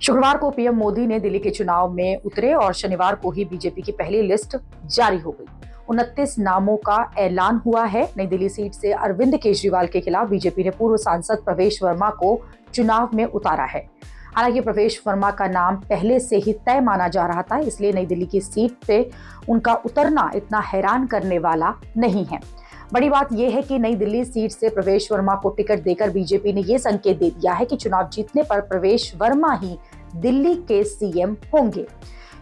शुक्रवार को पीएम मोदी ने दिल्ली के चुनाव में उतरे और शनिवार को ही बीजेपी की पहली लिस्ट जारी हो गई। 29 नामों का ऐलान हुआ है। नई दिल्ली सीट से अरविंद केजरीवाल के खिलाफ बीजेपी ने पूर्व सांसद प्रवेश वर्मा को चुनाव में उतारा है। हालांकि प्रवेश वर्मा का नाम पहले से ही तय माना जा रहा था, इसलिए नई दिल्ली की सीट पे उनका उतरना इतना हैरान करने वाला नहीं है। बड़ी बात यह है कि नई दिल्ली सीट से प्रवेश वर्मा को टिकट देकर बीजेपी ने यह संकेत दे दिया है कि चुनाव जीतने पर प्रवेश वर्मा ही दिल्ली के सीएम होंगे,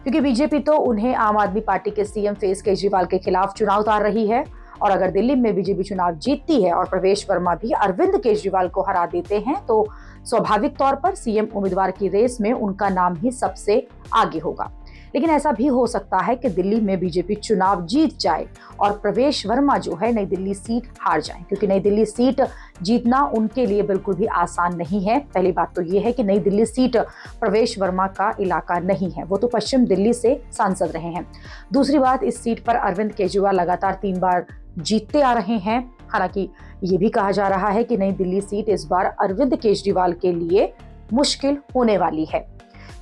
क्योंकि बीजेपी तो उन्हें आम आदमी पार्टी के सीएम फेस केजरीवाल के खिलाफ चुनाव उतार रही है। और अगर दिल्ली में बीजेपी चुनाव जीतती है और प्रवेश वर्मा भी अरविंद केजरीवाल को हरा देते हैं तो स्वाभाविक तौर पर सीएम उम्मीदवार की रेस में उनका नाम ही सबसे आगे होगा। लेकिन ऐसा भी हो सकता है कि दिल्ली में बीजेपी चुनाव जीत जाए और प्रवेश वर्मा जो है नई दिल्ली सीट हार जाए, क्योंकि नई दिल्ली सीट जीतना उनके लिए बिल्कुल भी आसान नहीं है। पहली बात तो ये है कि नई दिल्ली सीट प्रवेश वर्मा का इलाका नहीं है, वो तो पश्चिम दिल्ली से सांसद रहे हैं। दूसरी बात, इस सीट पर अरविंद केजरीवाल लगातार 3 बार जीतते आ रहे हैं। हालांकि ये भी कहा जा रहा है कि नई दिल्ली सीट इस बार अरविंद केजरीवाल के लिए मुश्किल होने वाली है,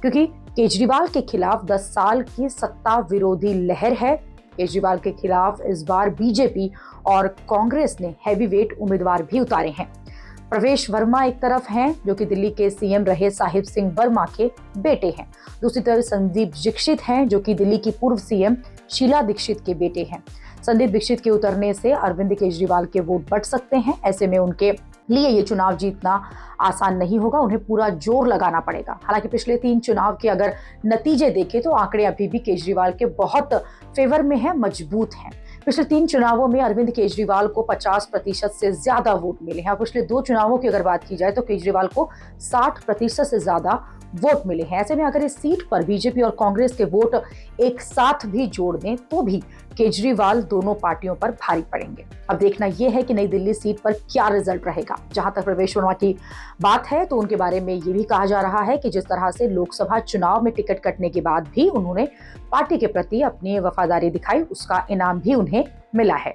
क्योंकि केजरीवाल के खिलाफ 10 साल की सत्ता विरोधी लहर है। केजरीवाल के खिलाफ इस बार बीजेपी और कांग्रेस ने हैवीवेट उम्मीदवार भी उतारे हैं। प्रवेश वर्मा एक तरफ हैं, जो कि दिल्ली के सीएम रहे साहिब सिंह वर्मा के बेटे हैं। दूसरी तरफ संदीप दीक्षित हैं, जो कि दिल्ली की पूर्व सीएम शीला दीक्षित के बेटे हैं। संदीप दीक्षित के उतरने से अरविंद केजरीवाल के वोट बढ़ सकते हैं। ऐसे में उनके लिए ये चुनाव जीतना आसान नहीं होगा, उन्हें पूरा जोर लगाना पड़ेगा। हालांकि पिछले 3 चुनाव के अगर नतीजे देखें तो आंकड़े अभी भी केजरीवाल के बहुत फेवर में हैं, मजबूत हैं। पिछले 3 चुनावों में अरविंद केजरीवाल को 50% से ज्यादा वोट मिले हैं और पिछले 2 चुनावों की अगर बात की जाए तो केजरीवाल को 60% से ज्यादा वोट मिले हैं। ऐसे में अगर इस सीट पर बीजेपी और कांग्रेस के वोट एक साथ भी जोड़ दें तो भी केजरीवाल दोनों पार्टियों पर भारी पड़ेंगे। अब देखना यह है कि नई दिल्ली सीट पर क्या रिजल्ट रहेगा। जहां तक प्रवेश वर्मा की बात है तो उनके बारे में ये भी कहा जा रहा है कि जिस तरह से लोकसभा चुनाव में टिकट कटने के बाद भी उन्होंने पार्टी के प्रति अपनी वफादारी दिखाई, उसका इनाम भी उन्हें मिला है।